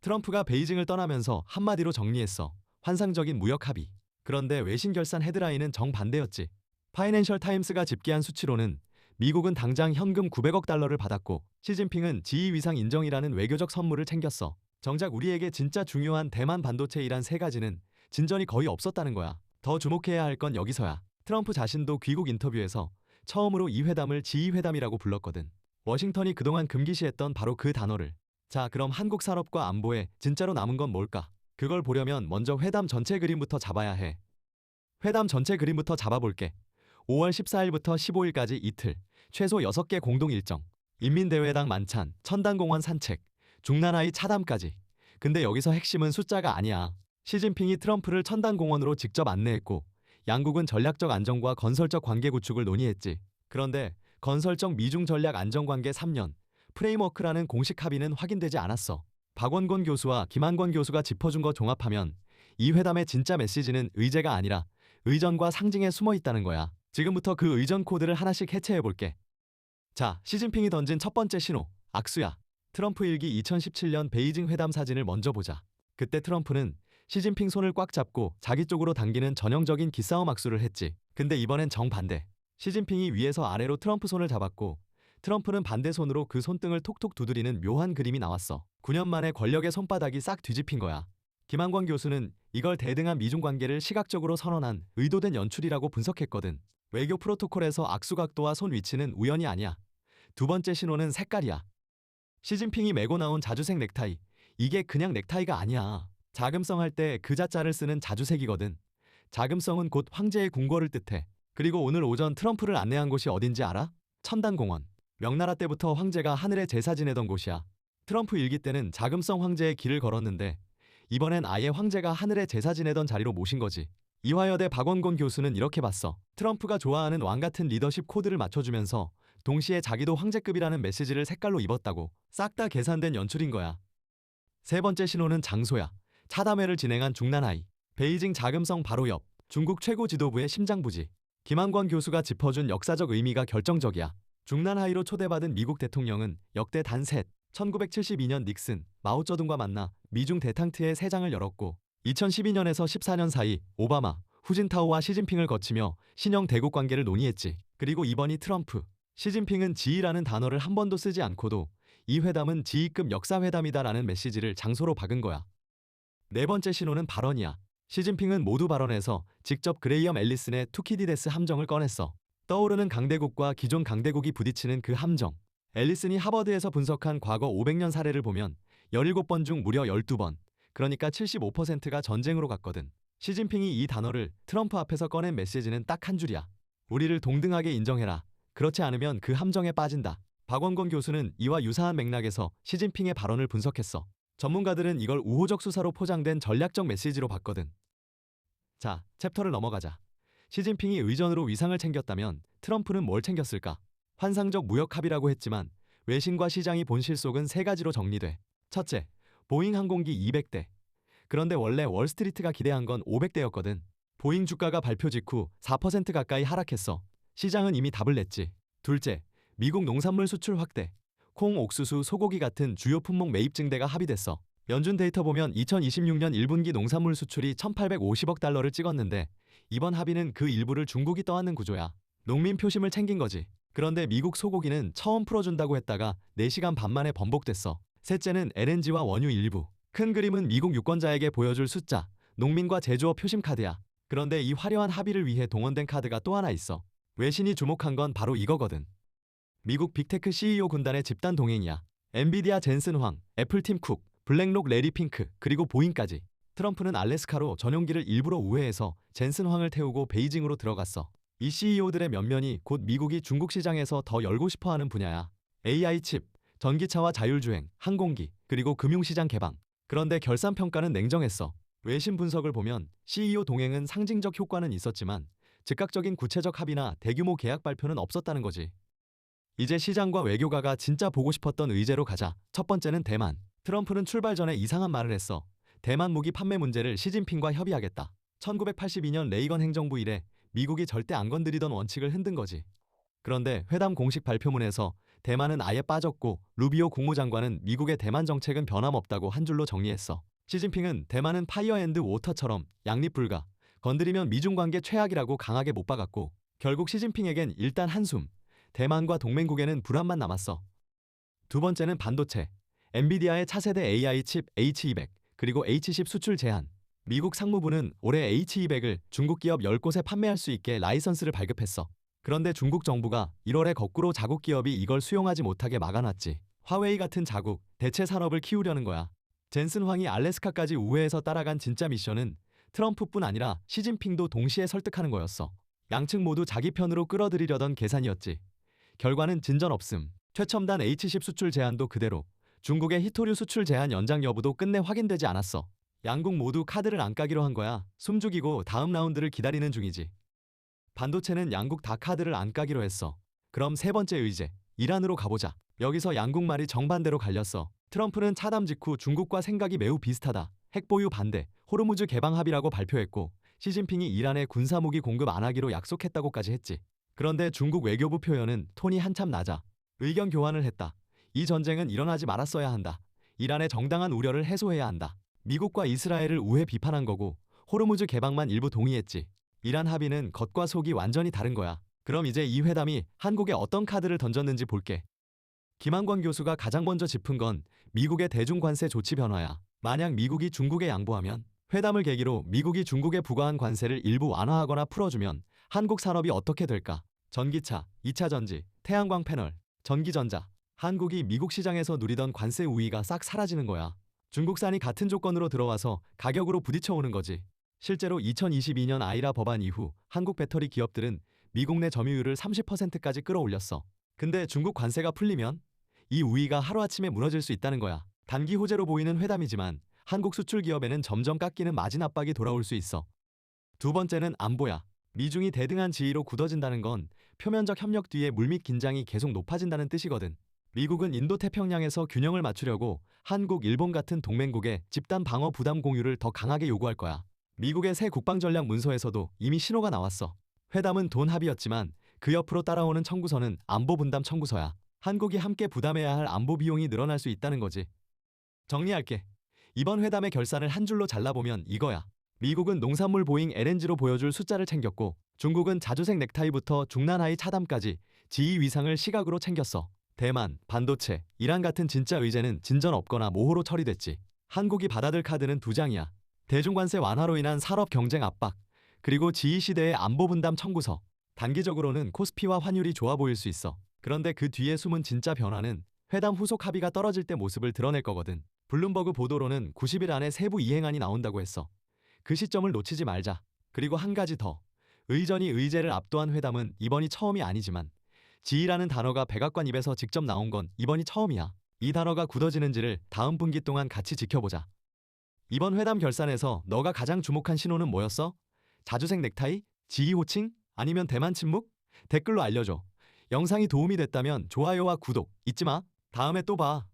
트럼프가 베이징을 떠나면서 한마디로 정리했어. 환상적인 무역 합의. 그런데 외신 결산 헤드라인은 정반대였지. 파이낸셜 타임스가 집계한 수치로는 미국은 당장 현금 900억 달러를 받았고 시진핑은 지위 위상 인정이라는 외교적 선물을 챙겼어. 정작 우리에게 진짜 중요한 대만 반도체 이란 세 가지는 진전이 거의 없었다는 거야. 더 주목해야 할 건 여기서야. 트럼프 자신도 귀국 인터뷰에서 처음으로 이 회담을 지휘회담이라고 불렀거든. 워싱턴이 그동안 금기시했던 바로 그 단어를. 자, 그럼 한국 산업과 안보에 진짜로 남은 건 뭘까? 그걸 보려면 먼저 회담 전체 그림부터 잡아야 해. 회담 전체 그림부터 잡아볼게. 5월 14일부터 15일까지 이틀, 최소 6개 공동 일정, 인민대회당 만찬, 천단공원 산책, 중난하이 차담까지. 근데 여기서 핵심은 숫자가 아니야. 시진핑이 트럼프를 천단공원으로 직접 안내했고 양국은 전략적 안정과 건설적 관계 구축을 논의했지. 그런데 건설적 미중 전략 안정관계 3년, 프레임워크라는 공식 합의는 확인되지 않았어. 박원곤 교수와 김한권 교수가 짚어준 거 종합하면 이 회담의 진짜 메시지는 의제가 아니라 의전과 상징에 숨어 있다는 거야. 지금부터 그 의전 코드를 하나씩 해체해볼게. 자, 시진핑이 던진 첫 번째 신호, 악수야. 트럼프 일기 2017년 베이징 회담 사진을 먼저 보자. 그때 트럼프는 시진핑 손을 꽉 잡고 자기 쪽으로 당기는 전형적인 기싸움 악수를 했지. 근데 이번엔 정반대. 시진핑이 위에서 아래로 트럼프 손을 잡았고 트럼프는 반대 손으로 그 손등을 톡톡 두드리는 묘한 그림이 나왔어. 9년 만에 권력의 손바닥이 싹 뒤집힌 거야. 김한권 교수는 이걸 대등한 미중 관계를 시각적으로 선언한 의도된 연출이라고 분석했거든. 외교 프로토콜에서 악수 각도와 손 위치는 우연이 아니야. 두 번째 신호는 색깔이야. 시진핑이 메고 나온 자주색 넥타이. 이게 그냥 넥타이가 아니야. 자금성 할 때 그 자자를 쓰는 자주색이거든. 자금성은 곧 황제의 궁궐을 뜻해. 그리고 오늘 오전 트럼프를 안내한 곳이 어딘지 알아? 천단공원. 명나라 때부터 황제가 하늘에 제사 지내던 곳이야. 트럼프 일기 때는 자금성 황제의 길을 걸었는데 이번엔 아예 황제가 하늘에 제사 지내던 자리로 모신 거지. 이화여대 박원곤 교수는 이렇게 봤어. 트럼프가 좋아하는 왕같은 리더십 코드를 맞춰주면서 동시에 자기도 황제급이라는 메시지를 색깔로 입었다고. 싹 다 계산된 연출인 거야. 세 번째 신호는 장소야. 차담회를 진행한 중난하이. 베이징 자금성 바로 옆. 중국 최고 지도부의 심장부지. 김한권 교수가 짚어준 역사적 의미가 결정적이야. 중난하이로 초대받은 미국 대통령은 역대 단 셋. 1972년 닉슨, 마오쩌둥과 만나 미중 대탕트의 세 장을 열었고 2012년에서 14년 사이 오바마, 후진타오와 시진핑을 거치며 신형 대국 관계를 논의했지. 그리고 이번이 트럼프. 시진핑은 지위라는 단어를 한 번도 쓰지 않고도 이 회담은 지위급 역사회담이다라는 메시지를 장소로 박은 거야. 네 번째 신호는 발언이야. 시진핑은 모두 발언에서 직접 그레이엄 앨리슨의 투키디데스 함정을 꺼냈어. 떠오르는 강대국과 기존 강대국이 부딪히는 그 함정. 앨리슨이 하버드에서 분석한 과거 500년 사례를 보면 17번 중 무려 12번, 그러니까 75%가 전쟁으로 갔거든. 시진핑이 이 단어를 트럼프 앞에서 꺼낸 메시지는 딱 한 줄이야. 우리를 동등하게 인정해라. 그렇지 않으면 그 함정에 빠진다. 박원곤 교수는 이와 유사한 맥락에서 시진핑의 발언을 분석했어. 전문가들은 이걸 우호적 수사로 포장된 전략적 메시지로 봤거든. 자, 챕터를 넘어가자. 시진핑이 의전으로 위상을 챙겼다면 트럼프는 뭘 챙겼을까? 환상적 무역 합의라고 했지만 외신과 시장이 본 실속은 세 가지로 정리돼. 첫째, 보잉 항공기 200대. 그런데 원래 월스트리트가 기대한 건 500대였거든. 보잉 주가가 발표 직후 4% 가까이 하락했어. 시장은 이미 답을 냈지. 둘째, 미국 농산물 수출 확대. 콩, 옥수수, 소고기 같은 주요 품목 매입 증대가 합의됐어. 연준 데이터 보면 2026년 1분기 농산물 수출이 1,850억 달러를 찍었는데 이번 합의는 그 일부를 중국이 떠안는 구조야. 농민 표심을 챙긴 거지. 그런데 미국 소고기는 처음 풀어준다고 했다가 4시간 반 만에 번복됐어. 셋째는 LNG와 원유 일부. 큰 그림은 미국 유권자에게 보여줄 숫자, 농민과 제조업 표심 카드야. 그런데 이 화려한 합의를 위해 동원된 카드가 또 하나 있어. 외신이 주목한 건 바로 이거거든. 미국 빅테크 CEO 군단의 집단 동행이야. 엔비디아 젠슨 황, 애플 팀 쿡, 블랙록 레리 핑크, 그리고 보잉까지. 트럼프는 알래스카로 전용기를 일부러 우회해서 젠슨 황을 태우고 베이징으로 들어갔어. 이 CEO들의 면면이 곧 미국이 중국 시장에서 더 열고 싶어하는 분야야. AI 칩, 전기차와 자율주행, 항공기, 그리고 금융시장 개방. 그런데 결산평가는 냉정했어. 외신 분석을 보면 CEO 동행은 상징적 효과는 있었지만 즉각적인 구체적 합의나 대규모 계약 발표는 없었다는 거지. 이제 시장과 외교가가 진짜 보고 싶었던 의제로 가자. 첫 번째는 대만. 트럼프는 출발 전에 이상한 말을 했어. 대만 무기 판매 문제를 시진핑과 협의하겠다. 1982년 레이건 행정부 이래 미국이 절대 안 건드리던 원칙을 흔든 거지. 그런데 회담 공식 발표문에서 대만은 아예 빠졌고 루비오 국무장관은 미국의 대만 정책은 변함없다고 한 줄로 정리했어. 시진핑은 대만은 파이어 앤드 워터처럼 양립불가, 건드리면 미중 관계 최악이라고 강하게 못 박았고 결국 시진핑에겐 일단 한숨, 대만과 동맹국에는 불안만 남았어. 두 번째는 반도체, 엔비디아의 차세대 AI 칩 H200 그리고 H10 수출 제한. 미국 상무부는 올해 H200을 중국 기업 10곳에 판매할 수 있게 라이선스를 발급했어. 그런데 중국 정부가 1월에 거꾸로 자국 기업이 이걸 수용하지 못하게 막아놨지. 화웨이 같은 자국, 대체 산업을 키우려는 거야. 젠슨 황이 알래스카까지 우회해서 따라간 진짜 미션은 트럼프뿐 아니라 시진핑도 동시에 설득하는 거였어. 양측 모두 자기 편으로 끌어들이려던 계산이었지. 결과는 진전 없음. 최첨단 H10 수출 제한도 그대로. 중국의 히토류 수출 제한 연장 여부도 끝내 확인되지 않았어. 양국 모두 카드를 안 까기로 한 거야. 숨죽이고 다음 라운드를 기다리는 중이지. 반도체는 양국 다 카드를 안 까기로 했어. 그럼 세 번째 의제, 이란으로 가보자. 여기서 양국 말이 정반대로 갈렸어. 트럼프는 차담 직후 중국과 생각이 매우 비슷하다. 핵 보유 반대, 호르무즈 개방 합의라고 발표했고 시진핑이 이란에 군사무기 공급 안 하기로 약속했다고까지 했지. 그런데 중국 외교부 표현은 톤이 한참 낮아. 의견 교환을 했다. 이 전쟁은 일어나지 말았어야 한다. 이란의 정당한 우려를 해소해야 한다. 미국과 이스라엘을 우회 비판한 거고 호르무즈 개방만 일부 동의했지. 이란 합의는 겉과 속이 완전히 다른 거야. 그럼 이제 이 회담이 한국에 어떤 카드를 던졌는지 볼게. 김한권 교수가 가장 먼저 짚은 건 미국의 대중관세 조치 변화야. 만약 미국이 중국에 양보하면 회담을 계기로 미국이 중국에 부과한 관세를 일부 완화하거나 풀어주면 한국 산업이 어떻게 될까? 전기차, 2차 전지, 태양광 패널, 전기전자. 한국이 미국 시장에서 누리던 관세 우위가 싹 사라지는 거야. 중국산이 같은 조건으로 들어와서 가격으로 부딪혀 오는 거지. 실제로 2022년 아이라 법안 이후 한국 배터리 기업들은 미국 내 점유율을 30%까지 끌어올렸어. 근데 중국 관세가 풀리면 이 우위가 하루아침에 무너질 수 있다는 거야. 단기 호재로 보이는 회담이지만 한국 수출 기업에는 점점 깎이는 마진 압박이 돌아올 수 있어. 두 번째는 안보야. 미중이 대등한 지위로 굳어진다는 건 표면적 협력 뒤에 물밑 긴장이 계속 높아진다는 뜻이거든. 미국은 인도태평양에서 균형을 맞추려고 한국, 일본 같은 동맹국의 집단 방어 부담 공유를 더 강하게 요구할 거야. 미국의 새 국방전략 문서에서도 이미 신호가 나왔어. 회담은 돈 합의였지만 그 옆으로 따라오는 청구서는 안보 분담 청구서야. 한국이 함께 부담해야 할 안보 비용이 늘어날 수 있다는 거지. 정리할게. 이번 회담의 결산을 한 줄로 잘라보면 이거야. 미국은 농산물 보잉 LNG로 보여줄 숫자를 챙겼고 중국은 자주색 넥타이부터 중난하이 차담까지 지위 위상을 시각으로 챙겼어. 대만, 반도체, 이란 같은 진짜 의제는 진전 없거나 모호로 처리됐지. 한국이 받아들 카드는 두 장이야. 대중관세 완화로 인한 산업 경쟁 압박, 그리고 지휘시대의 안보 분담 청구서. 단기적으로는 코스피와 환율이 좋아 보일 수 있어. 그런데 그 뒤에 숨은 진짜 변화는 회담 후속 합의가 떨어질 때 모습을 드러낼 거거든. 블룸버그 보도로는 90일 안에 세부 이행안이 나온다고 했어. 그 시점을 놓치지 말자. 그리고 한 가지 더. 의전이 의제를 압도한 회담은 이번이 처음이 아니지만 지휘라는 단어가 백악관 입에서 직접 나온 건 이번이 처음이야. 이 단어가 굳어지는지를 다음 분기 동안 같이 지켜보자. 이번 회담 결산에서 너가 가장 주목한 신호는 뭐였어? 자주색 넥타이? 지휘 호칭? 아니면 대만 침묵? 댓글로 알려줘. 영상이 도움이 됐다면 좋아요와 구독 잊지 마. 다음에 또 봐.